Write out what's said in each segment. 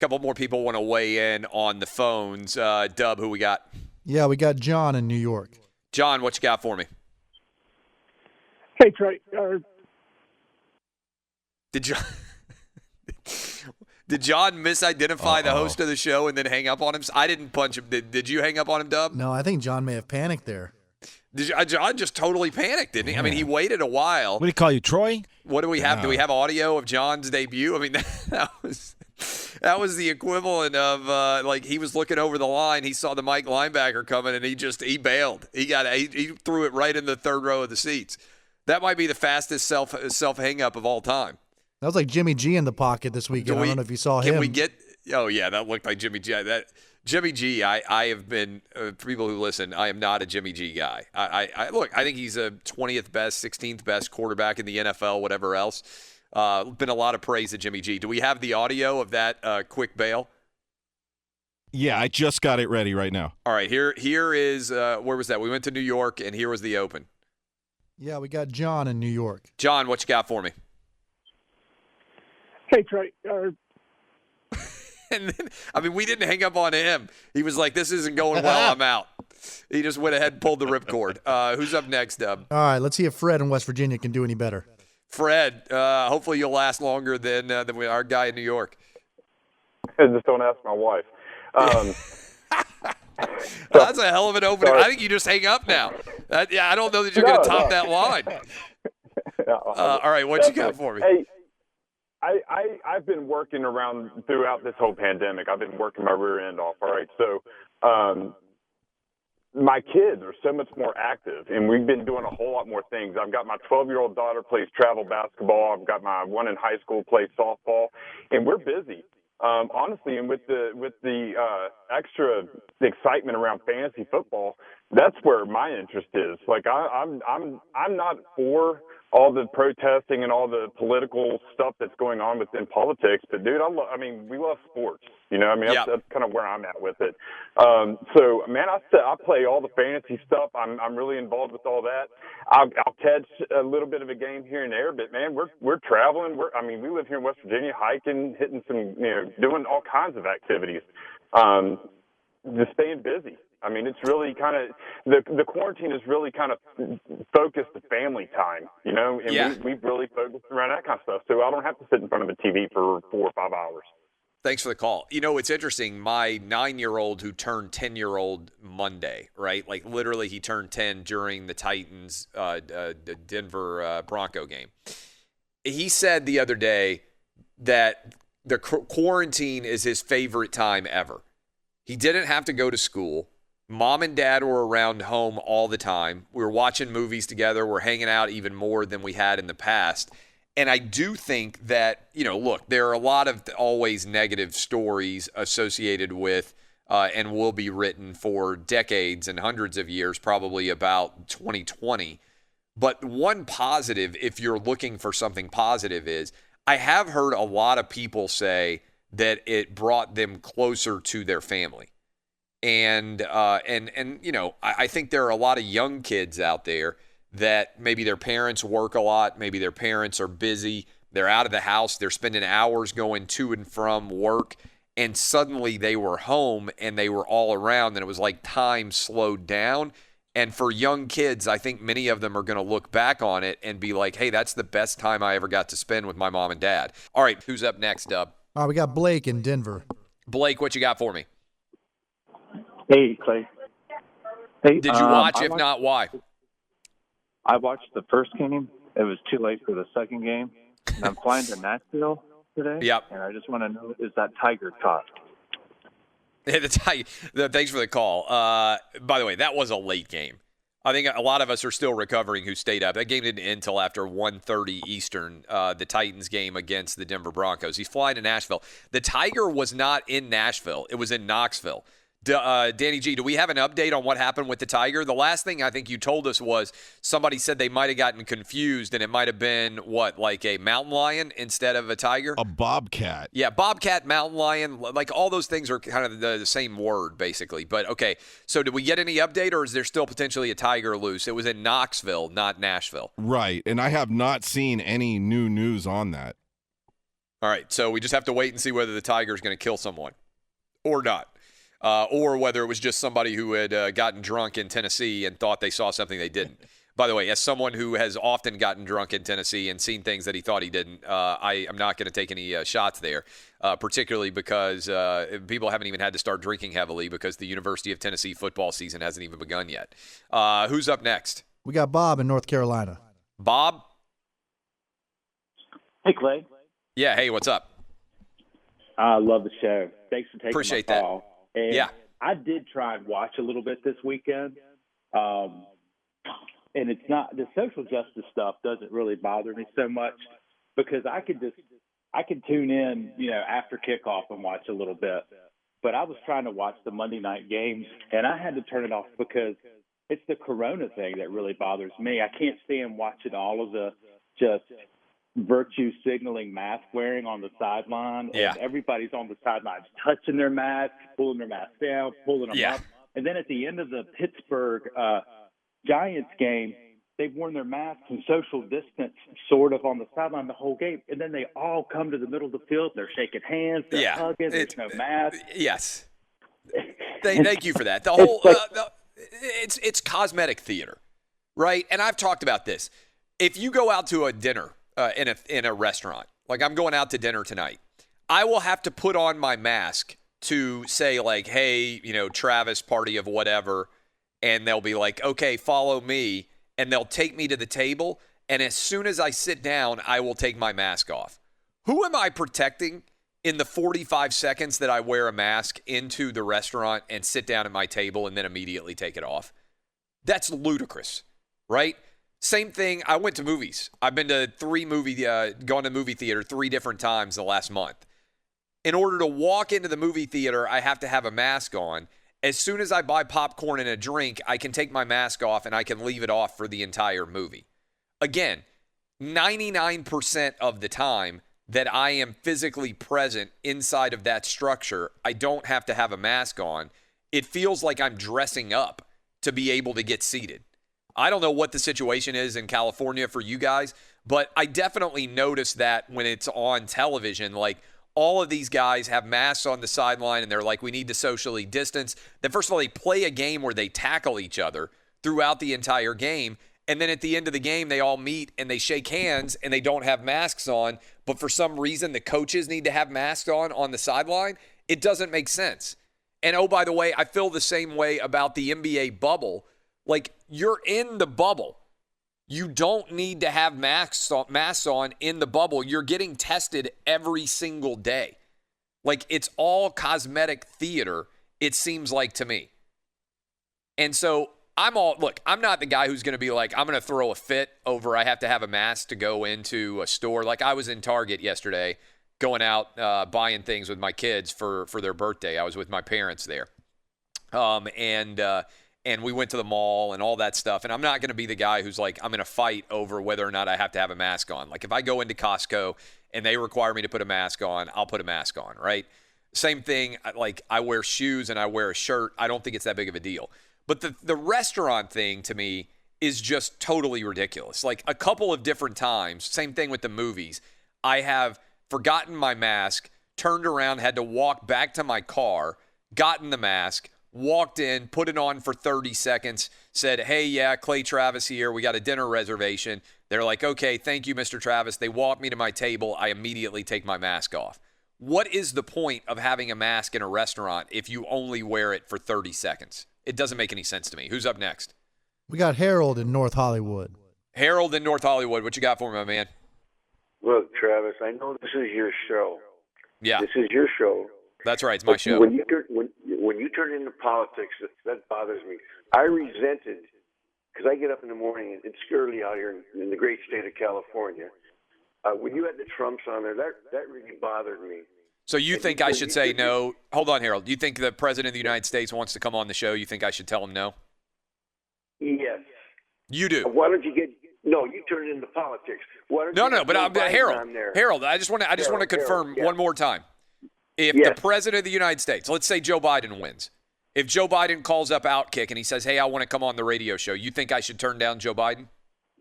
couple more people want to weigh in on the phones. Dub, who we got? Yeah, we got John in New York. John, what you got for me? Hey, Trey. Did John, did John misidentify the host of the show and then hang up on him? I didn't punch him. Did you hang up on him, Dub? No, I think John may have panicked there. John just totally panicked, didn't he? Yeah. I mean, he waited a while. What do you call you, Troy? What do we have? Do we have audio of John's debut? I mean, that was the equivalent of like he was looking over the line. He saw the Mike linebacker coming, and he bailed. He threw it right in the third row of the seats. That might be the fastest self hang up of all time. That was like Jimmy G in the pocket this weekend. I don't know if you saw him. Can we get? Oh yeah, that looked like Jimmy G. Jimmy G, I have been, for people who listen, I am not a Jimmy G guy. Look, I think he's a 20th best, 16th best quarterback in the NFL, whatever else. Been a lot of praise to Jimmy G. Do we have the audio of that quick bail? Yeah, I just got it ready right now. All right, here is, where was that? We went to New York, and here was the open. Yeah, we got John in New York. John, what you got for me? Hey, Trey. And then, I mean, we didn't hang up on him. He was like, this isn't going well, I'm out. He just went ahead and pulled the ripcord. Who's up next, Dub? All right, let's see if Fred in West Virginia can do any better. Fred, hopefully you'll last longer than our guy in New York. Just don't ask my wife. That's a hell of an opening. I think you just hang up now. I don't know that you're going to top that line. All right, what you got for me? Hey, I've been working around throughout this whole pandemic. I've been working my rear end off, all right? So my kids are so much more active, and we've been doing a whole lot more things. I've got my 12-year-old daughter plays travel basketball. I've got my one in high school plays softball, and we're busy. Honestly, and with the extra excitement around fantasy football, that's where my interest is. Like I'm not for all the protesting and all the political stuff that's going on within politics, but dude, I mean, we love sports. You know, I mean, that's kind of where I'm at with it. So, man, I play all the fantasy stuff. I'm really involved with all that. I'll catch a little bit of a game here and there, but man, we're traveling. We live here in West Virginia, hiking, hitting some, doing all kinds of activities. Just staying busy. I mean, it's really kind of the quarantine is really kind of focused to family time, and we've really focused around that kind of stuff. So I don't have to sit in front of a TV for 4 or 5 hours. Thanks for the call. It's interesting. My 9-year-old who turned 10-year-old Monday, right? Like literally he turned 10 during the Titans Denver Bronco game. He said the other day that the quarantine is his favorite time ever. He didn't have to go to school. Mom and dad were around home all the time. We were watching movies together. We're hanging out even more than we had in the past. And I do think that, look, there are a lot of always negative stories associated with and will be written for decades and hundreds of years, probably about 2020. But one positive, if you're looking for something positive, is I have heard a lot of people say that it brought them closer to their family. And I think there are a lot of young kids out there that maybe their parents work a lot, maybe their parents are busy, they're out of the house, they're spending hours going to and from work, and suddenly they were home and they were all around, and it was like time slowed down. And for young kids, I think many of them are going to look back on it and be like, hey, that's the best time I ever got to spend with my mom and dad. All right, who's up next, Dub? All right, we got Blake in Denver. Blake, what you got for me? Hey, Clay. Hey, did you watch? If not, why? I watched the first game. It was too late for the second game. And I'm flying to Nashville today. Yep. And I just want to know, is that Tiger caught? Thanks for the call. By the way, that was a late game. I think a lot of us are still recovering who stayed up. That game didn't end until after 1:30 Eastern, the Titans game against the Denver Broncos. He's flying to Nashville. The Tiger was not in Nashville. It was in Knoxville. Danny G, do we have an update on what happened with the Tiger? The last thing I think you told us was somebody said they might have gotten confused and it might have been, like a mountain lion instead of a tiger? A bobcat. Yeah, bobcat, mountain lion, like all those things are kind of the same word, basically. But, okay, so did we get any update or is there still potentially a tiger loose? It was in Knoxville, not Nashville. Right, and I have not seen any new news on that. All right, so we just have to wait and see whether the tiger is going to kill someone or not, or whether it was just somebody wwho had gotten drunk in Tennessee and thought they saw something they didn't. By the way, as someone who has often gotten drunk in Tennessee and seen things that he thought he didn't, I am not going to take any shots there, particularly because people haven't even had to start drinking heavily because the University of Tennessee football season hasn't even begun yet. Who's up next? We got Bob in North Carolina. Bob? Hey, Clay. Yeah, hey, what's up? I love the show. Thanks for taking Appreciate my call. And yeah. I did try and watch a little bit this weekend. And it's not, the social justice stuff doesn't really bother me so much because I can tune in, after kickoff and watch a little bit. But I was trying to watch the Monday night games and I had to turn it off because it's the corona thing that really bothers me. I can't stand watching all of the just virtue signaling mask wearing on the sideline. Yeah. And everybody's on the sidelines touching their mask, pulling their mask down, pulling them up. And then at the end of the Pittsburgh Giants game, they've worn their masks and social distance sort of on the sideline the whole game. And then they all come to the middle of the field. They're shaking hands. They're hugging. There's no mask. Yes. Thank you for that. The whole it's cosmetic theater, right? And I've talked about this. If you go out to a dinner in a restaurant, like I'm going out to dinner tonight, I will have to put on my mask to say like, hey, Travis, party of whatever. And they'll be like, okay, follow me. And they'll take me to the table. And as soon as I sit down, I will take my mask off. Who am I protecting in the 45 seconds that I wear a mask into the restaurant and sit down at my table and then immediately take it off? That's ludicrous, right? Same thing. I went to movies. I've been to gone to movie theater 3 different times the last month. In order to walk into the movie theater, I have to have a mask on. As soon as I buy popcorn and a drink, I can take my mask off and I can leave it off for the entire movie. Again, 99% of the time that I am physically present inside of that structure, I don't have to have a mask on. It feels like I'm dressing up to be able to get seated. I don't know what the situation is in California for you guys, but I definitely notice that when it's on television, like all of these guys have masks on the sideline and they're like, we need to socially distance. Then first of all, they play a game where they tackle each other throughout the entire game. And then at the end of the game, they all meet and they shake hands and they don't have masks on. But for some reason, the coaches need to have masks on the sideline. It doesn't make sense. And oh, by the way, I feel the same way about the NBA bubble. Like, you're in the bubble. You don't need to have masks on in the bubble. You're getting tested every single day. Like, it's all cosmetic theater, it seems like to me. And so I'm not the guy who's going to be like, I'm going to throw a fit over I have to have a mask to go into a store. Like, I was in Target yesterday going out buying things with my kids for their birthday. I was with my parents there. And we went to the mall and all that stuff. And I'm not going to be the guy who's like, I'm going to fight over whether or not I have to have a mask on. Like, if I go into Costco and they require me to put a mask on, I'll put a mask on, right? Same thing, like I wear shoes and I wear a shirt. I don't think it's that big of a deal. But the restaurant thing to me is just totally ridiculous. Like, a couple of different times, same thing with the movies, I have forgotten my mask, turned around, had to walk back to my car, gotten the mask, walked in, put it on for 30 seconds, said, hey, yeah, Clay Travis here. We got a dinner reservation. They're like, okay, thank you, Mr. Travis. They walk me to my table. I immediately take my mask off. What is the point of having a mask in a restaurant if you only wear it for 30 seconds? It doesn't make any sense to me. Who's up next? We got Harold in North Hollywood. Harold in North Hollywood. What you got for me, my man? Look, Travis, I know this is your show. Yeah. This is your show. That's right. It's my show. When you turn into politics, that bothers me. I resent it because I get up in the morning and it's early out here in the great state of California. When you had the Trumps on there, that really bothered me. So you think I should say no? Hold on, Harold. You think the President of the United States wants to come on the show? You think I should tell him no? Yes. You do. Why don't you No, you turn it into politics. No, but Harold, I just want to confirm one more time. If the President of the United States, let's say Joe Biden wins, if Joe Biden calls up Outkick and he says, hey, I want to come on the radio show, you think I should turn down Joe Biden?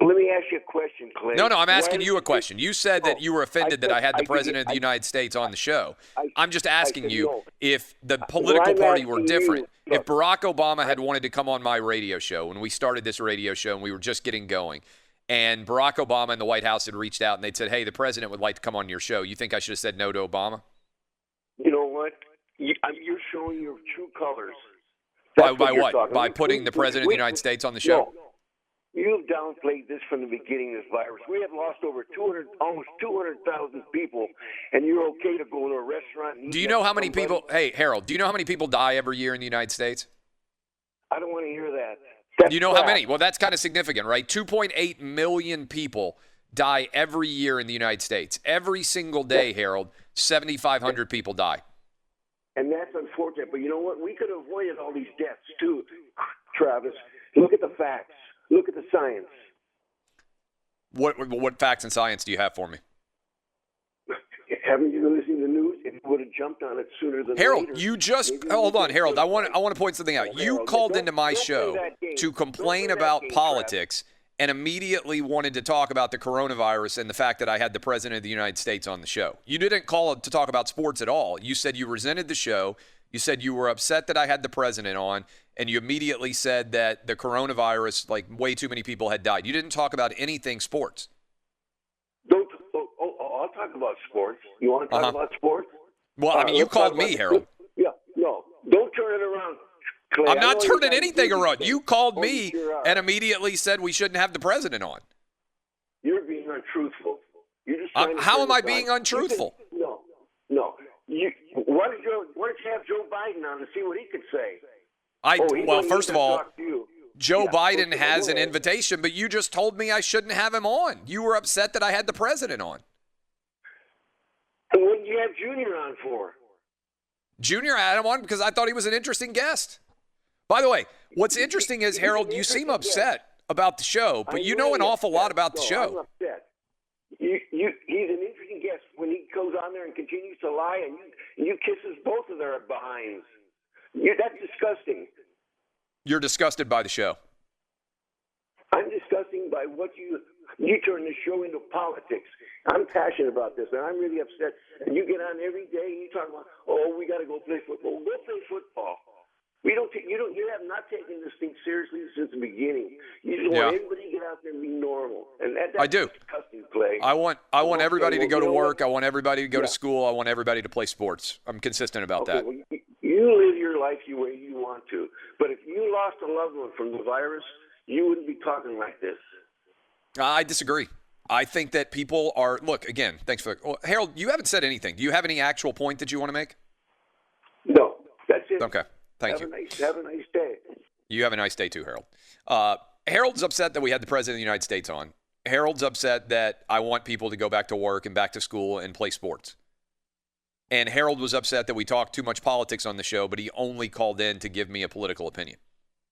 Let me me ask you a question, Clay. No, I'm asking you a question. You said that you were offended that I had the President of the United States on the show. I'm just asking you if the political party were different. If Barack Obama had wanted to come on my radio show when we started this radio show and we were just getting going, and Barack Obama and the White House had reached out and they'd said, hey, the president would like to come on your show, you think I should have said no to Obama? You know what? You're showing your true colors. By what? By putting the President of the United States on the show? No. You've downplayed this from the beginning of this virus. We have lost over almost 200,000 people, and you're okay to go to a restaurant. And do you know how many people, hey, Harold, do you know how many people die every year in the United States? I don't want to hear that. Do you know how many? Well, that's kind of significant, right? 2.8 million people die every year in the United States. Every single day, Harold, 7,500 people die. And that's unfortunate. But you know what? We could have avoided all these deaths, too, Travis. Look at the facts. Look at the science. What facts and science do you have for me? Haven't you been listening to the news? If you would have jumped on it sooner than Harold, later. you just hold on, Harold. I want to point something out. You called into my show to complain about politics and immediately wanted to talk about the coronavirus and the fact that I had the President of the United States on the show. You didn't call to talk about sports at all. You said you resented the show. You said you were upset that I had the president on, and you immediately said that the coronavirus, like way too many people had died. You didn't talk about anything sports. I'll talk about sports. You want to talk about sports? Well, I mean, you called me, Harold. Yeah, no. Don't turn it around, Clay. I'm not turning anything around. You called me and immediately said we shouldn't have the president on. You're being untruthful. How am I being untruthful? No. Why don't you have Joe Biden on to see what he could say? Well, first of all, Joe Biden has an invitation, but you just told me I shouldn't have him on. You were upset that I had the president on. And what did you have Junior on for? Junior had him on because I thought he was an interesting guest. By the way, what's interesting is, Harold, you seem upset about the show, but you know an awful lot about the show. I'm upset. He's an interesting guest when he goes on there and continues to lie, and you kisses both of their behinds. That's disgusting. You're disgusted by the show. I'm disgusting by what you turn the show into politics. I'm passionate about this, and I'm really upset. And you get on every day and you talk about, we got to go play football. Go play football. You have not taken this thing seriously since the beginning. You just want everybody to get out there and be normal. And that's I do. Disgusting, Clay. I want everybody to go to work. I want everybody to go to school. I want everybody to play sports. I'm consistent about that. Well, you live your life the way you want to. But if you lost a loved one from the virus, you wouldn't be talking like this. I disagree. I think that people are – look, again, thanks for – Harold, you haven't said anything. Do you have any actual point that you want to make? No, that's it. Okay, thank you. Have a nice day. You have a nice day too, Harold. Harold's upset that we had the President of the United States on. Harold's upset that I want people to go back to work and back to school and play sports. And Harold was upset that we talked too much politics on the show, but he only called in to give me a political opinion.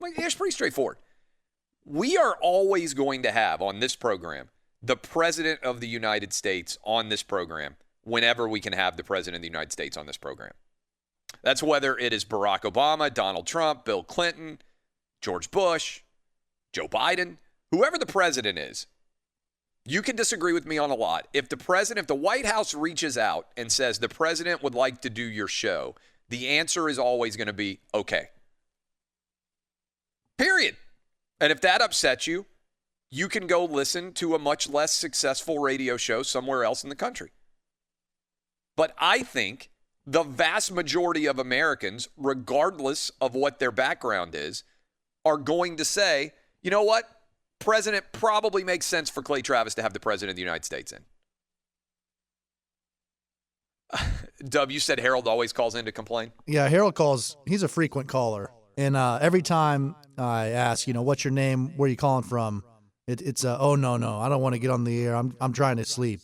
It's pretty straightforward. We are always going to have on this program the President of the United States on this program whenever we can have the President of the United States on this program. That's whether it is Barack Obama, Donald Trump, Bill Clinton, George Bush, Joe Biden, whoever the president is. You can disagree with me on a lot. If the White House reaches out and says the president would like to do your show, the answer is always going to be okay. Period. And if that upsets you, you can go listen to a much less successful radio show somewhere else in the country. But I think the vast majority of Americans, regardless of what their background is, are going to say, you know what? President probably makes sense for Clay Travis to have the President of the United States in. Dub, you said Harold always calls in to complain? Yeah, Harold calls. He's a frequent caller. And every time I ask, what's your name? Where are you calling from? It's oh, no, I don't want to get on the air. I'm trying to sleep.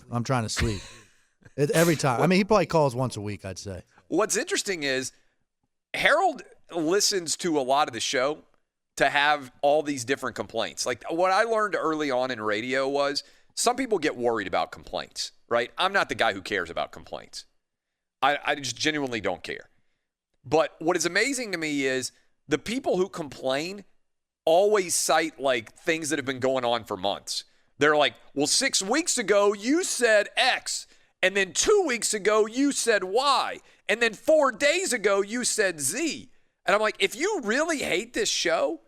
Every time. I mean, he probably calls once a week, I'd say. What's interesting is Harold listens to a lot of the show to have all these different complaints. Like what I learned early on in radio was some people get worried about complaints, right? I'm not the guy who cares about complaints. I just genuinely don't care. But what is amazing to me is the people who complain always cite like things that have been going on for months. They're like, well, 6 weeks ago you said X, and then 2 weeks ago you said Y, and then 4 days ago you said Z. And I'm like, if you really hate this show,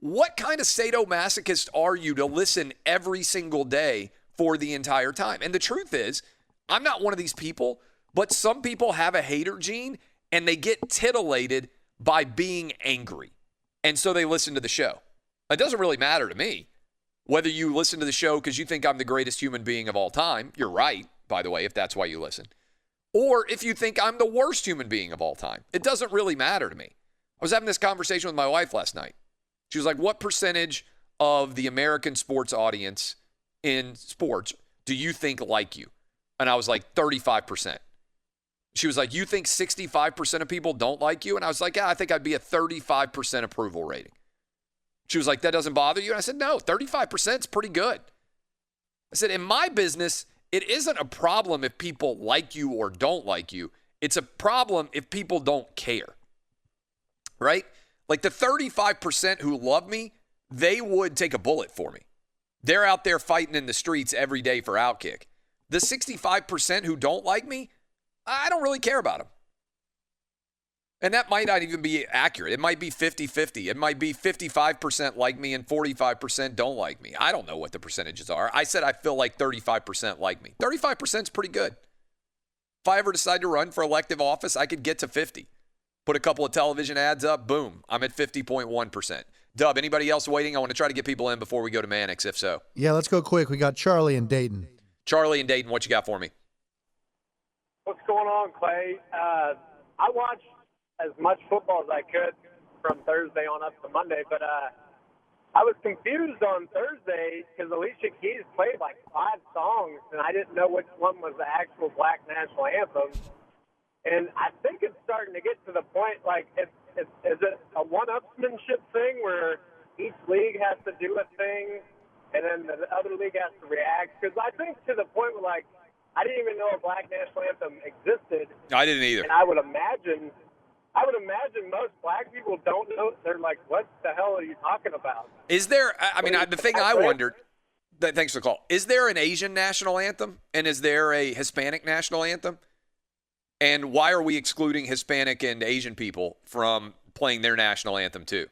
what kind of sadomasochist are you to listen every single day for the entire time? And the truth is, I'm not one of these people, but some people have a hater gene and they get titillated by being angry. And so they listen to the show. It doesn't really matter to me whether you listen to the show because you think I'm the greatest human being of all time. You're right, by the way, if that's why you listen. Or if you think I'm the worst human being of all time. It doesn't really matter to me. I was having this conversation with my wife last night. She was like, what percentage of the American sports audience in sports do you think like you? And I was like, 35%. She was like, you think 65% of people don't like you? And I was like, yeah, I think I'd be a 35% approval rating. She was like, that doesn't bother you? And I said, no, 35% is pretty good. I said, in my business, it isn't a problem if people like you or don't like you. It's a problem if people don't care, right? Like the 35% who love me, they would take a bullet for me. They're out there fighting in the streets every day for Outkick. The 65% who don't like me, I don't really care about them. And that might not even be accurate. It might be 50-50. It might be 55% like me and 45% don't like me. I don't know what the percentages are. I said I feel like 35% like me. 35% is pretty good. If I ever decide to run for elective office, I could get to 50. Put a couple of television ads up, boom, I'm at 50.1%. Dub, anybody else waiting? I want to try to get people in before we go to Mannix, if so. Yeah, let's go quick. We got Charlie in Dayton. Charlie in Dayton, what you got for me? What's going on, Clay? I watched as much football as I could from Thursday on up to Monday, but I was confused on Thursday because Alicia Keys played like 5 songs, and I didn't know which one was the actual Black national anthem. And I think it's starting to get to the point, like, is it a one-upsmanship thing where each league has to do a thing and then the other league has to react? Because I think to the point where, like, I didn't even know a Black national anthem existed. I didn't either. And I would imagine most Black people don't know. They're like, what the hell are you talking about? Is there, the thing I wondered, thanks for the call, is there an Asian national anthem? And is there a Hispanic national anthem? And why are we excluding Hispanic and Asian people from playing their national anthem too?